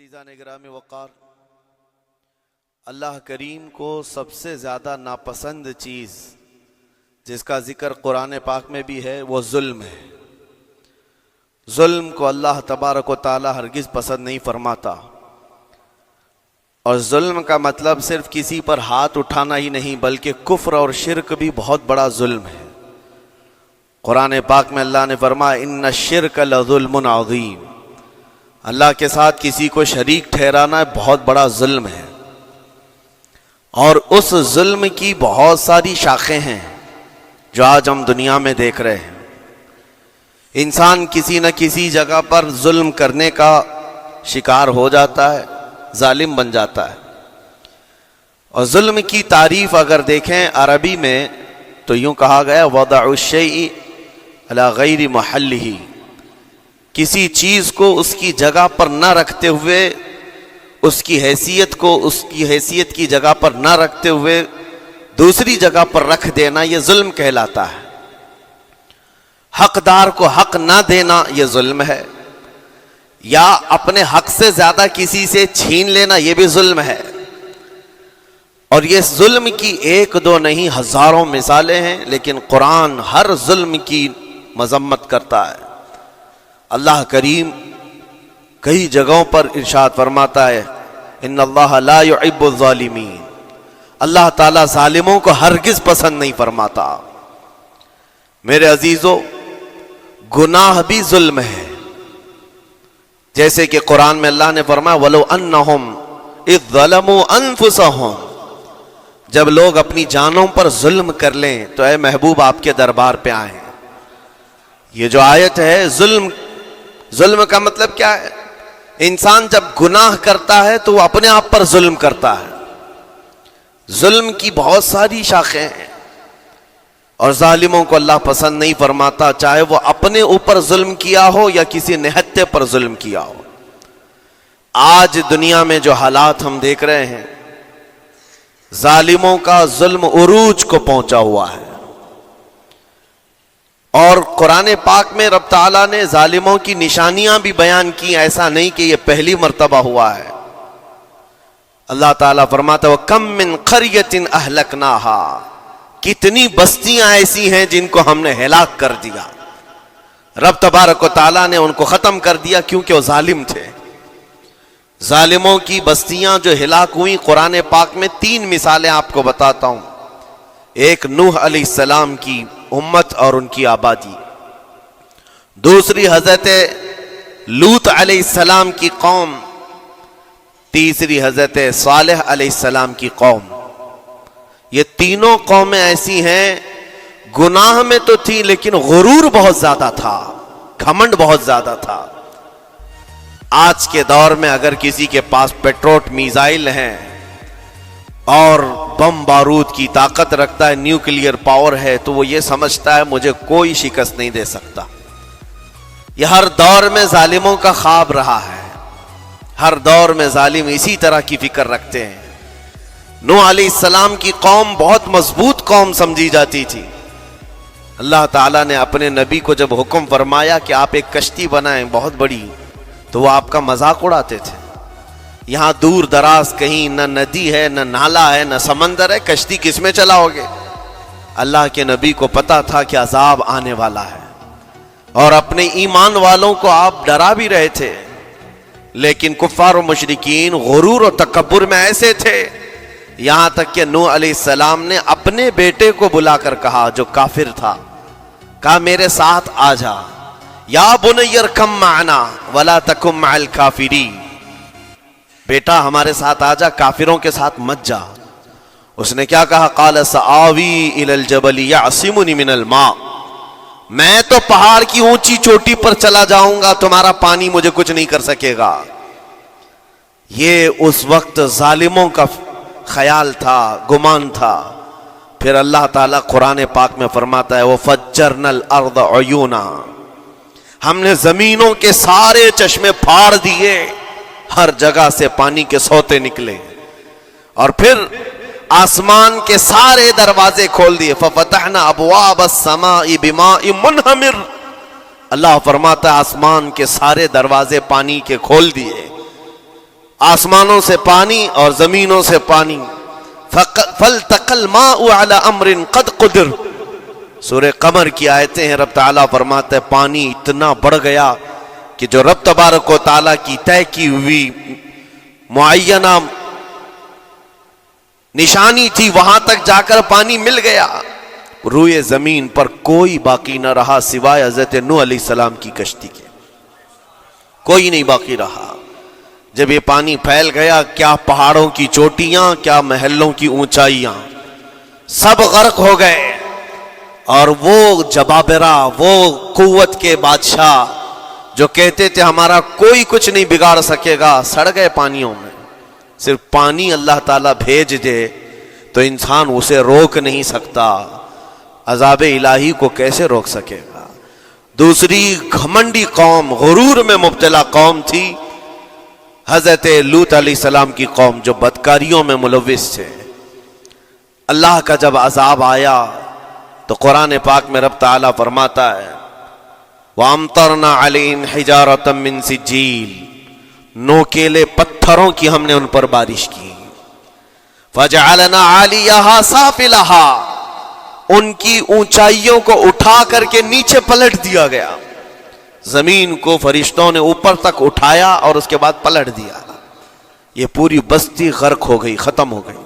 عزیزان گرامی وقار، اللہ کریم کو سب سے زیادہ ناپسند چیز جس کا ذکر قرآن پاک میں بھی ہے وہ ظلم ہے۔ ظلم کو اللہ تبارک و تعالی ہرگز پسند نہیں فرماتا، اور ظلم کا مطلب صرف کسی پر ہاتھ اٹھانا ہی نہیں بلکہ کفر اور شرک بھی بہت بڑا ظلم ہے۔ قرآن پاک میں اللہ نے فرمایا ان الشرک لظلم عظیم، اللہ کے ساتھ کسی کو شریک ٹھہرانا بہت بڑا ظلم ہے، اور اس ظلم کی بہت ساری شاخیں ہیں جو آج ہم دنیا میں دیکھ رہے ہیں۔ انسان کسی نہ کسی جگہ پر ظلم کرنے کا شکار ہو جاتا ہے، ظالم بن جاتا ہے۔ اور ظلم کی تعریف اگر دیکھیں عربی میں تو یوں کہا گیا وضع الشیء علی غیر محلہ، کسی چیز کو اس کی جگہ پر نہ رکھتے ہوئے، اس کی حیثیت کو اس کی حیثیت کی جگہ پر نہ رکھتے ہوئے دوسری جگہ پر رکھ دینا، یہ ظلم کہلاتا ہے۔ حقدار کو حق نہ دینا یہ ظلم ہے، یا اپنے حق سے زیادہ کسی سے چھین لینا یہ بھی ظلم ہے۔ اور یہ ظلم کی ایک دو نہیں ہزاروں مثالیں ہیں، لیکن قرآن ہر ظلم کی مذمت کرتا ہے۔ اللہ کریم کئی جگہوں پر ارشاد فرماتا ہے ان اللہ لا يحب الظالمین، اللہ تعالیٰ ظالموں کو ہرگز پسند نہیں فرماتا۔ میرے عزیزو، گناہ بھی ظلم ہے، جیسے کہ قرآن میں اللہ نے فرمایا وَلَوْ أَنَّهُمْ إِذْ ظَلَمُوا أَنفُسَهُمْ، جب لوگ اپنی جانوں پر ظلم کر لیں تو اے محبوب آپ کے دربار پہ آئیں۔ یہ جو آیت ہے، ظلم کا مطلب کیا ہے؟ انسان جب گناہ کرتا ہے تو وہ اپنے آپ پر ظلم کرتا ہے۔ ظلم کی بہت ساری شاخیں ہیں، اور ظالموں کو اللہ پسند نہیں فرماتا، چاہے وہ اپنے اوپر ظلم کیا ہو یا کسی نہتے پر ظلم کیا ہو۔ آج دنیا میں جو حالات ہم دیکھ رہے ہیں، ظالموں کا ظلم عروج کو پہنچا ہوا ہے، اور قرآن پاک میں رب تعالیٰ نے ظالموں کی نشانیاں بھی بیان کی، ایسا نہیں کہ یہ پہلی مرتبہ ہوا ہے۔ اللہ تعالیٰ فرماتا ہے وَكَمْ مِنْ قَرْيَةٍ أَهْلَكْنَاهَا، کتنی بستیاں ایسی ہیں جن کو ہم نے ہلاک کر دیا۔ رب تبارک و تعالیٰ نے ان کو ختم کر دیا کیونکہ وہ ظالم تھے۔ ظالموں کی بستیاں جو ہلاک ہوئیں، قرآن پاک میں 3 مثالیں آپ کو بتاتا ہوں۔ ایک نوح علیہ السلام کی امت اور ان کی آبادی، دوسری حضرت لوط علیہ السلام کی قوم، تیسری حضرت صالح علیہ السلام کی قوم۔ یہ تینوں قومیں ایسی ہیں، گناہ میں تو تھی لیکن غرور بہت زیادہ تھا، گھمنڈ بہت زیادہ تھا۔ آج کے دور میں اگر کسی کے پاس پیٹروٹ میزائل ہیں اور بم بارود کی طاقت رکھتا ہے، نیوکلیئر پاور ہے، تو وہ یہ سمجھتا ہے مجھے کوئی شکست نہیں دے سکتا۔ یہ ہر دور میں ظالموں کا خواب رہا ہے، ہر دور میں ظالم اسی طرح کی فکر رکھتے ہیں۔ نوح علیہ السلام کی قوم بہت مضبوط قوم سمجھی جاتی تھی۔ اللہ تعالیٰ نے اپنے نبی کو جب حکم فرمایا کہ آپ ایک کشتی بنائیں بہت بڑی، تو وہ آپ کا مذاق اڑاتے تھے۔ یہاں دور دراز کہیں نہ ندی ہے، نہ نالا ہے، نہ سمندر ہے، کشتی کس میں چلاؤ گے؟ اللہ کے نبی کو پتا تھا کہ عذاب آنے والا ہے، اور اپنے ایمان والوں کو آپ ڈرا بھی رہے تھے، لیکن کفار و مشرکین غرور و تکبر میں ایسے تھے، یہاں تک کہ نوح علیہ السلام نے اپنے بیٹے کو بلا کر کہا جو کافر تھا، کہا میرے ساتھ آ جا، یا بنی ارکم معنا ولا تکن مع الکافرین، بیٹا ہمارے ساتھ آ جا، کافروں کے ساتھ مت جا۔ اس نے کیا کہا؟ قال سآوی الی الجبل یعصمنی من الماء، میں تو پہاڑ کی اونچی چوٹی پر چلا جاؤں گا، تمہارا پانی مجھے کچھ نہیں کر سکے گا۔ یہ اس وقت ظالموں کا خیال تھا، گمان تھا۔ پھر اللہ تعالیٰ قرآن پاک میں فرماتا ہے وَفَجَّرْنَا الْأَرْضَ عُيُونًا، ہم نے زمینوں کے سارے چشمے پھاڑ دیے، ہر جگہ سے پانی کے سوتے نکلے، اور پھر آسمان کے سارے دروازے کھول دیے۔ فَفَتَحْنَا أَبْوَابَ السَّمَاءِ بِمَاءٍ مُنْهَمِرٍ، اللہ فرماتا ہے آسمان کے سارے دروازے پانی کے کھول دیے، آسمانوں سے پانی اور زمینوں سے پانی. فَالْتَقَى الْمَاءُ عَلَى أَمْرٍ قَدْ قُدِرَ. سورہ قمر کی آیتیں ہیں. رب تعالیٰ فرماتا ہے پانی اتنا بڑھ گیا کہ جو رب تبارک و تعالیٰ کی طے کی ہوئی معینہ نشانی تھی وہاں تک جا کر پانی مل گیا. روئے زمین پر کوئی باقی نہ رہا سوائے حضرت نوح علیہ السلام کی کشتی کے. کوئی نہیں باقی رہا. جب یہ پانی پھیل گیا کیا پہاڑوں کی چوٹیاں کیا محلوں کی اونچائیاں سب غرق ہو گئے. اور وہ جبابرہ وہ قوت کے بادشاہ جو کہتے تھے ہمارا کوئی کچھ نہیں بگاڑ سکے گا سڑ گئے پانیوں میں. صرف پانی اللہ تعالیٰ بھیج دے تو انسان اسے روک نہیں سکتا. عذاب الہی کو کیسے روک سکے گا. دوسری گھمنڈی قوم غرور میں مبتلا قوم تھی حضرت لوط علیہ السلام کی قوم جو بدکاریوں میں ملوث تھے. اللہ کا جب عذاب آیا تو قرآن پاک میں رب تعالیٰ فرماتا ہے وَأَمْطَرْنَا عَلَيْهِمْ حِجَارَةً مِّن سِجِّيلٍ. نوکیلے پتھروں کی ہم نے ان پر بارش کی. فَجَعَلْنَا عَالِيَهَا سَافِلَهَا. ان کی اونچائیوں کو اٹھا کر کے نیچے پلٹ دیا گیا. زمین کو فرشتوں نے اوپر تک اٹھایا اور اس کے بعد پلٹ دیا. یہ پوری بستی غرق ہو گئی ختم ہو گئی.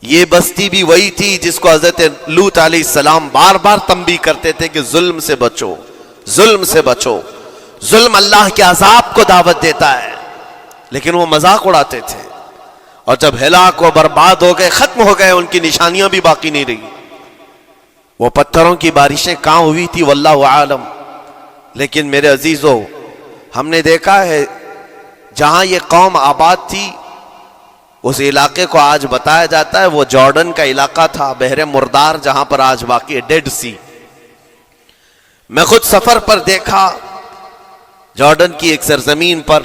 یہ بستی بھی وہی تھی جس کو حضرت لوط علیہ السلام بار بار تنبیہ کرتے تھے کہ ظلم سے بچو ظلم سے بچو. ظلم اللہ کے عذاب کو دعوت دیتا ہے. لیکن وہ مذاق اڑاتے تھے اور جب ہلاک و برباد ہو گئے ختم ہو گئے ان کی نشانیاں بھی باقی نہیں رہی. وہ پتھروں کی بارشیں کہاں ہوئی تھی واللہ عالم. لیکن میرے عزیزو ہم نے دیکھا ہے جہاں یہ قوم آباد تھی اس علاقے کو آج بتایا جاتا ہے وہ جارڈن کا علاقہ تھا بحر مردار جہاں پر آج باقی ہے ڈیڈ سی. میں خود سفر پر دیکھا جارڈن کی ایک سرزمین پر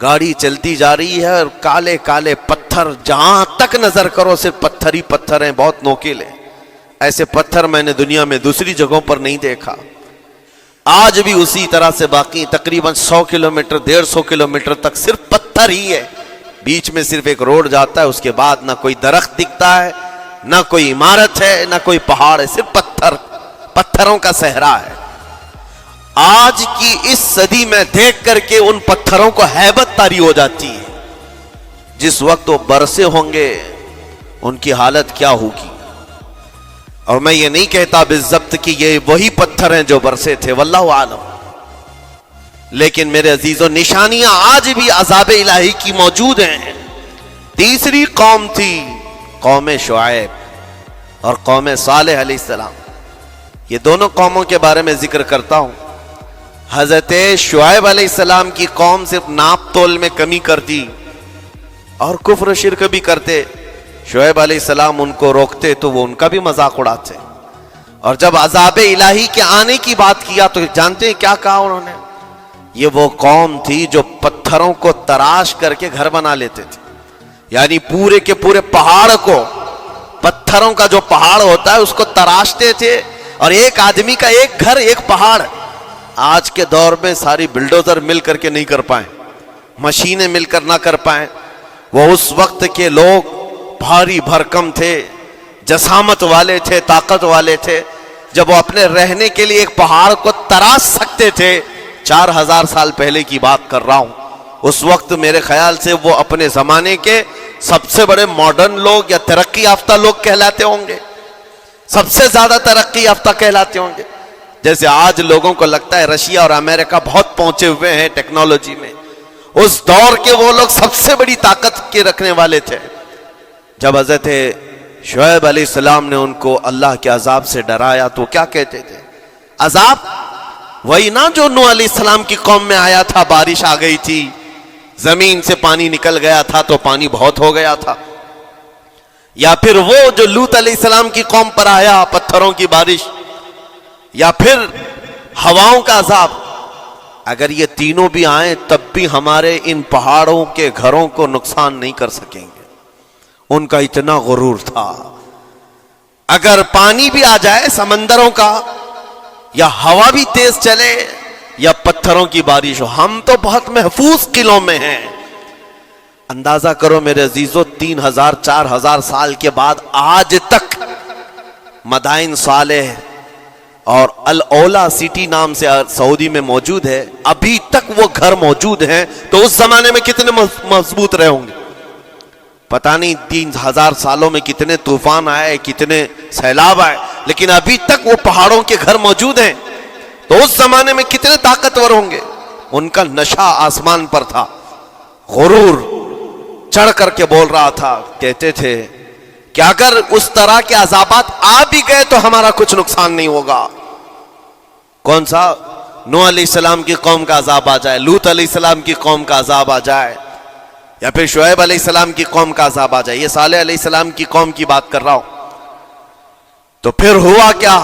گاڑی چلتی جا رہی ہے اور کالے کالے پتھر جہاں تک نظر کرو صرف پتھر ہی پتھر ہیں بہت نوکیلے. ایسے پتھر میں نے دنیا میں دوسری جگہوں پر نہیں دیکھا. آج بھی اسی طرح سے باقی تقریباً 100 کلومیٹر 150 کلومیٹر تک صرف پتھر ہی ہے. بیچ میں صرف ایک روڈ جاتا ہے اس کے بعد نہ کوئی درخت دکھتا ہے نہ کوئی عمارت ہے نہ کوئی پہاڑ ہے صرف پتھروں کا صحرا ہے. آج کی اس صدی میں دیکھ کر کے ان پتھروں کو ہیبت طاری ہو جاتی ہے. جس وقت وہ برسے ہوں گے ان کی حالت کیا ہوگی. اور میں یہ نہیں کہتا بالضبط کہ یہ وہی پتھر ہیں جو برسے تھے واللہ عالم. لیکن میرے عزیزوں نشانیاں آج بھی عذاب الہی کی موجود ہیں. تیسری قوم تھی قوم شعیب اور قوم صالح علیہ السلام. یہ دونوں قوموں کے بارے میں ذکر کرتا ہوں. حضرت شعیب علیہ السلام کی قوم صرف ناپ تول میں کمی کرتی اور کفر و شرک بھی کرتے. شعیب علیہ السلام ان کو روکتے تو وہ ان کا بھی مذاق اڑاتے. اور جب عذاب الہی کے آنے کی بات کیا تو جانتے ہیں کیا کہا انہوں نے. یہ وہ قوم تھی جو پتھروں کو تراش کر کے گھر بنا لیتے تھے. یعنی پورے کے پورے پہاڑ کو پتھروں کا جو پہاڑ ہوتا ہے اس کو تراشتے تھے اور ایک آدمی کا ایک گھر ایک پہاڑ. آج کے دور میں ساری بلڈوزر مل کر کے نہیں کر پائیں مشینیں مل کر نہ کر پائیں. وہ اس وقت کے لوگ بھاری بھرکم تھے جسامت والے تھے طاقت والے تھے. جب وہ اپنے رہنے کے لیے ایک پہاڑ کو تراش سکتے تھے 4000 سال پہلے کی بات کر رہا ہوں. اس وقت میرے خیال سے وہ اپنے زمانے کے سب سے بڑے ماڈرن لوگ یا ترقی یافتہ لوگ کہلاتے ہوں گے. سب سے زیادہ ترقی یافتہ کہلاتے ہوں گے. جیسے آج لوگوں کو لگتا ہے رشیا اور امریکہ بہت پہنچے ہوئے ہیں ٹیکنالوجی میں. اس دور کے وہ لوگ سب سے بڑی طاقت کے رکھنے والے تھے. جب حضرت شعیب علیہ السلام نے ان کو اللہ کے عذاب سے ڈرایا تو کیا کہتے تھے. عذاب وہی نا جو نوح علیہ السلام کی قوم میں آیا تھا. بارش آ گئی تھی زمین سے پانی نکل گیا تھا تو پانی بہت ہو گیا تھا. یا پھر وہ جو لوط علیہ السلام کی قوم پر آیا پتھروں کی بارش یا پھر ہواؤں کا عذاب. اگر یہ تینوں بھی آئیں تب بھی ہمارے ان پہاڑوں کے گھروں کو نقصان نہیں کر سکیں گے. ان کا اتنا غرور تھا. اگر پانی بھی آ جائے سمندروں کا یا ہوا بھی تیز چلے یا پتھروں کی بارش ہو ہم تو بہت محفوظ قلعوں میں ہیں اندازہ کرو میرے عزیزو، 3000-4000 سال کے بعد آج تک مدائن صالح اور الاولا سٹی نام سے سعودی میں موجود ہے، ابھی تک وہ گھر موجود ہیں، تو اس زمانے میں کتنے مضبوط رہے ہوں گے؟ پتہ نہیں 3000 سالوں میں کتنے طوفان آئے، کتنے سیلاب آئے، لیکن ابھی تک وہ پہاڑوں کے گھر موجود ہیں، تو اس زمانے میں کتنے طاقتور ہوں گے؟ ان کا نشہ آسمان پر تھا، غرور چڑھ کر کے بول رہا تھا، کہتے تھے کہ اگر اس طرح کے عذابات آ بھی گئے تو ہمارا کچھ نقصان نہیں ہوگا۔ کون سا؟ نوح علیہ السلام کی قوم کا عذاب آ جائے، لوط علیہ السلام کی قوم کا عذاب آ جائے، یا پھر شعیب علیہ السلام کی قوم کا عذاب آ جائے، یہ صالح علیہ السلام کی قوم کی بات کر رہا ہوں۔ تو پھر ہوا کیا؟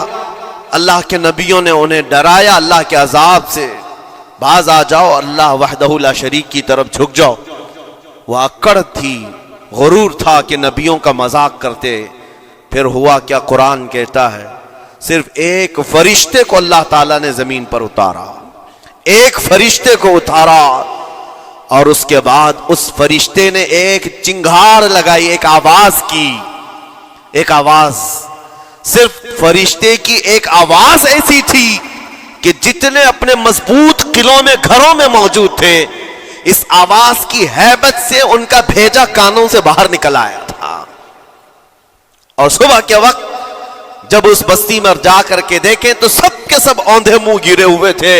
اللہ کے نبیوں نے انہیں ڈرایا اللہ کے عذاب سے، باز آ جاؤ، اللہ وحدہ لا شریک کی طرف جھک جاؤ۔ وہ اکڑ تھی، غرور تھا کہ نبیوں کا مذاق کرتے۔ پھر ہوا کیا؟ قرآن کہتا ہے صرف ایک فرشتے کو اللہ تعالیٰ نے زمین پر اتارا، ایک فرشتے کو اتارا، اور اس کے بعد اس فرشتے نے ایک چنگھاڑ لگائی، ایک آواز کی، ایک آواز، صرف فرشتے کی ایک آواز ایسی تھی کہ جتنے اپنے مضبوط قلعوں میں گھروں میں موجود تھے، اس آواز کی ہیبت سے ان کا بھیجا کانوں سے باہر نکل آیا تھا۔ اور صبح کے وقت جب اس بستی میں جا کر کے دیکھیں تو سب کے سب اوندھے منہ گرے ہوئے تھے،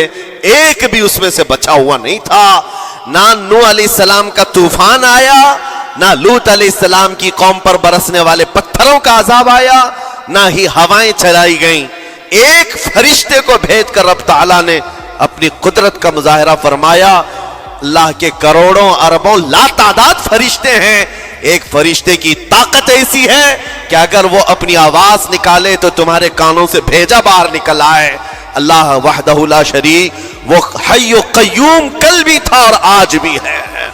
ایک بھی اس میں سے بچا ہوا نہیں تھا۔ نہ نوح علیہ السلام کا طوفان آیا، نہ لوط علیہ السلام کی قوم پر برسنے والے پتھروں کا عذاب آیا، نہ ہی ہوائیں چلائی گئیں۔ ایک فرشتے کو بھیج کر رب تعالیٰ نے اپنی قدرت کا مظاہرہ فرمایا۔ اللہ کے کروڑوں اربوں لا تعداد فرشتے ہیں، ایک فرشتے کی طاقت ایسی ہے کہ اگر وہ اپنی آواز نکالے تو تمہارے کانوں سے بھیجا باہر نکل آئے۔ اللہ وحدہ لا شریک، وہ حی و قیوم کل بھی تھا اور آج بھی ہے،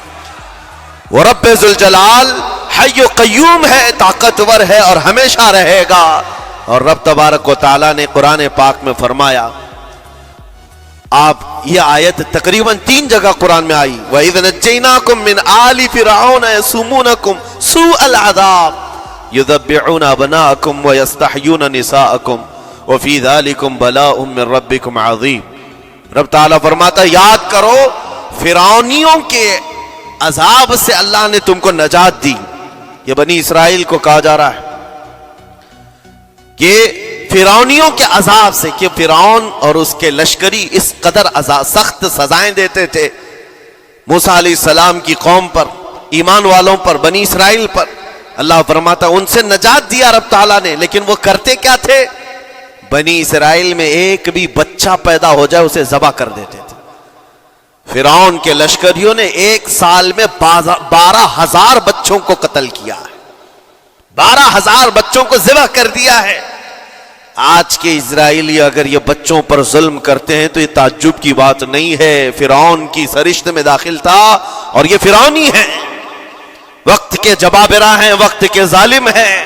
وہ رب ذوالجلال حی و قیوم ہے، طاقتور ہے اور ہمیشہ رہے گا۔ اور رب تبارک و تعالیٰ نے قرآن پاک میں فرمایا، آپ یہ آیت تقریباً 3 جگہ قرآن میں آئی، وَإِذْ نَجَّيْنَاكُمْ مِنْ آلِ فِرْعَوْنَ يَسُومُونَكُمْ سُوءَ الْعَذَابِ يُذَبِّحُونَ أَبْنَاءَكُمْ وَيَسْتَحْيُونَ نِسَاءَكُمْ وَفِي ذَلِكُمْ بَلَاءٌ مِّن رَبِّكُمْ عَظِيمٌ۔ رب تعالیٰ فرماتا ہے یاد کرو فرعونیوں کے عذاب سے اللہ نے تم کو نجات دی۔ یہ بنی اسرائیل کو کہا جا رہا ہے کہ فرعونیوں کے عذاب سے، کہ فرعون اور اس کے لشکری اس قدر سخت سزائیں دیتے تھے موسیٰ علیہ السلام کی قوم پر، ایمان والوں پر، بنی اسرائیل پر۔ اللہ فرماتا ان سے نجات دیا رب تعالیٰ نے، لیکن وہ کرتے کیا تھے؟ بنی اسرائیل میں ایک بھی بچہ پیدا ہو جائے اسے ذبح کر دیتے تھے۔ فرعون کے لشکریوں نے ایک سال میں 12,000 بچوں کو قتل کیا ہے، 12,000 بچوں کو ذبح کر دیا ہے۔ آج کے اسرائیلی اگر یہ بچوں پر ظلم کرتے ہیں تو یہ تعجب کی بات نہیں ہے، فرعون کی سرشت میں داخل تھا اور یہ فرعونی ہے، وقت کے جبابرہ ہیں، وقت کے ظالم ہیں۔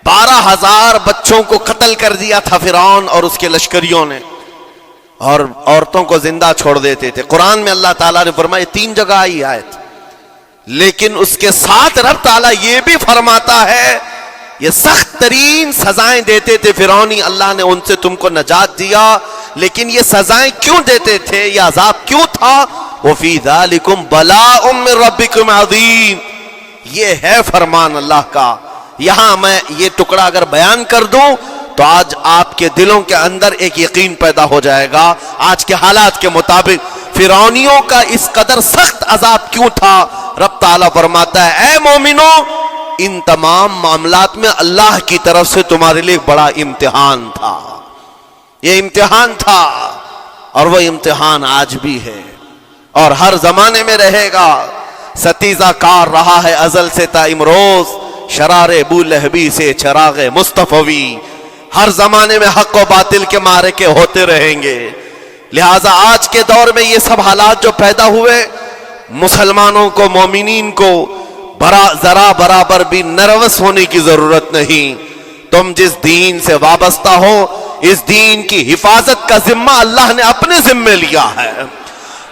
12,000 بچوں کو قتل کر دیا تھا فرعون اور اس کے لشکریوں نے، اور عورتوں کو زندہ چھوڑ دیتے تھے۔ قرآن میں اللہ تعالیٰ نے فرمایا 3 جگہ آئی آیت، لیکن اس کے ساتھ رب تعالیٰ یہ بھی فرماتا ہے یہ سخت ترین سزائیں دیتے تھے فرعونی، اللہ نے ان سے تم کو نجات دیا، لیکن یہ سزائیں کیوں دیتے تھے، یہ عذاب کیوں تھا؟ وَفِي ذَلِكُمْ بَلَاءٌ مِّن رَبِّكُمْ عَظِيمٌ، یہ ہے فرمان اللہ کا۔ یہاں میں یہ ٹکڑا اگر بیان کر دوں تو آج آپ کے دلوں کے اندر ایک یقین پیدا ہو جائے گا، آج کے حالات کے مطابق فرعونیوں کا اس قدر سخت عذاب کیوں تھا۔ رب تعالیٰ فرماتا ہے اے مومنو، ان تمام معاملات میں اللہ کی طرف سے تمہارے لیے بڑا امتحان تھا، یہ امتحان تھا، اور وہ امتحان آج بھی ہے اور ہر زمانے میں رہے گا۔ ستیزہ کار رہا ہے ازل سے تا امروز، شرار ابو لہبی سے چراغ مصطفی، ہر زمانے میں حق و باطل کے معرکے ہوتے رہیں گے۔ لہٰذا آج کے دور میں یہ سب حالات جو پیدا ہوئے، مسلمانوں کو، مومنین کو ذرا برابر بھی نروس ہونے کی ضرورت نہیں۔ تم جس دین سے وابستہ ہو، اس دین کی حفاظت کا ذمہ اللہ نے اپنے ذمے لیا ہے۔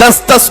10-10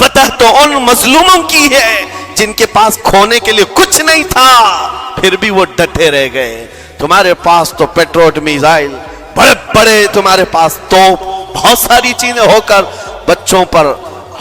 فتح تو ان مظلوموں کی ہے جن کے پاس کھونے کے لیے کچھ نہیں تھا، پھر بھی وہ ڈٹے رہ گئے۔ تمہارے پاس تو پیٹروٹ میزائل، بڑے بڑے تمہارے پاس توپ، بہت ساری چیزیں ہو کر بچوں پر،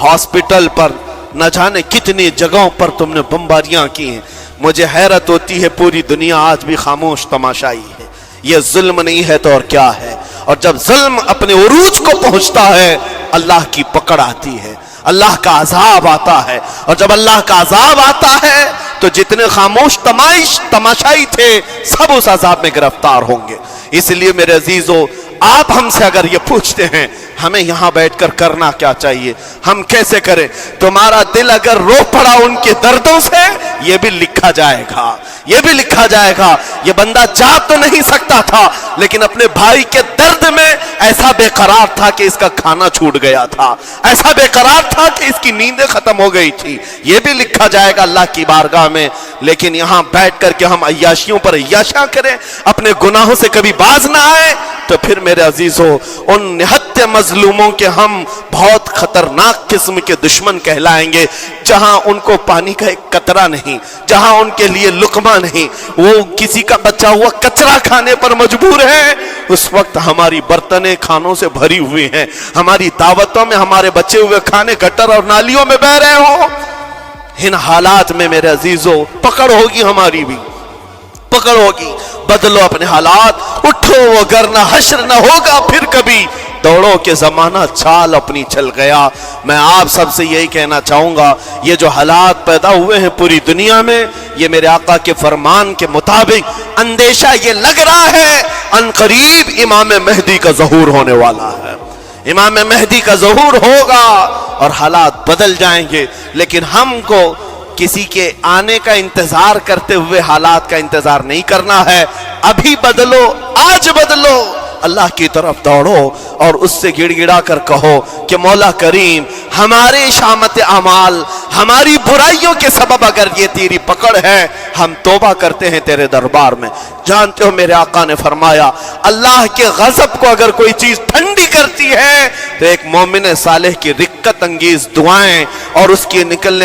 ہاسپٹل پر، نہ جانے کتنی جگہوں پر تم نے بمباریاں کی ہیں۔ مجھے حیرت ہوتی ہے پوری دنیا آج بھی خاموش تماشائی ہے۔ یہ ظلم نہیں ہے تو اور کیا ہے؟ اور جب ظلم اپنے عروج کو پہنچتا ہے اللہ کی پکڑ آتی ہے، اللہ کا عذاب آتا ہے، اور جب اللہ کا عذاب آتا ہے تو جتنے خاموش تماشائی تھے سب اس عذاب میں گرفتار ہوں گے۔ اس لیے میرے عزیزو، آپ ہم سے اگر یہ پوچھتے ہیں ہمیں یہاں بیٹھ کر کرنا کیا چاہیے، ہم کیسے کریں، تمہارا دل اگر رو پڑا ان کے دردوں سے، یہ بھی لکھا جائے گا، یہ بھی لکھا جائے گا۔ یہ بندہ جا تو نہیں سکتا تھا لیکن اپنے بھائی کے درد میں ایسا بے قرار تھا کہ اس کا کھانا چھوٹ گیا تھا، ایسا بے قرار تھا کہ اس کی نیندیں ختم ہو گئی تھی، یہ بھی لکھا جائے گا اللہ کی بارگاہ میں۔ لیکن یہاں بیٹھ کر کے ہم عیاشیوں پر عیاشیاں کریں، اپنے گناہوں سے کبھی باز نہ آئے، تو پھر میرے عزیزو ان نہتے مظلوموں کے ہم بہت خطرناک قسم کے دشمن کہلائیں گے، جہاں ان کو پانی کا ایک قطرہ نہیں، جہاں ان کے لیے لقمہ نہیں، وہ کسی کا بچا ہوا کچرا کھانے پر مجبور ہے۔ اس وقت ہماری برتنیں کھانوں سے بھری ہوئی ہیں، ہماری دعوتوں میں ہمارے بچے ہوئے کھانے گٹر اور نالیوں میں بہ رہے ہوں۔ ان حالات میں میرے عزیزو پکڑ ہوگی، ہماری بھی پکڑ ہوگی۔ بدلو اپنے حالات، اٹھو وگرنہ حشر نہ ہوگا پھر کبھی، دوڑو کہ زمانہ چال اپنی چل گیا۔ میں آپ سب سے یہی کہنا چاہوں گا، یہ جو حالات پیدا ہوئے ہیں پوری دنیا میں، یہ میرے آقا کے فرمان کے مطابق اندیشہ یہ لگ رہا ہے ان قریب امام مہدی کا ظہور ہونے والا ہے، امام مہدی کا ظہور ہوگا اور حالات بدل جائیں گے۔ لیکن ہم کو کسی کے آنے کا انتظار کرتے ہوئے حالات کا انتظار نہیں کرنا ہے، ابھی بدلو، آج بدلو، اللہ کی طرف دوڑو اور اس سے گڑ گڑا کر کہو کہ مولا کریم، ہمارے شامت اعمال، ہماری برائیوں کے سبب اگر یہ تیری پکڑ ہے، ہم توبہ کرتے ہیں تیرے دربار میں۔ جانتے ہو میرے آقا نے فرمایا، اللہ کے غضب کو اگر کوئی چیز ٹھنڈی کرتی ہے تو ایک مومن صالح کی رقت انگیز دعائیں اور اس کی نکلنے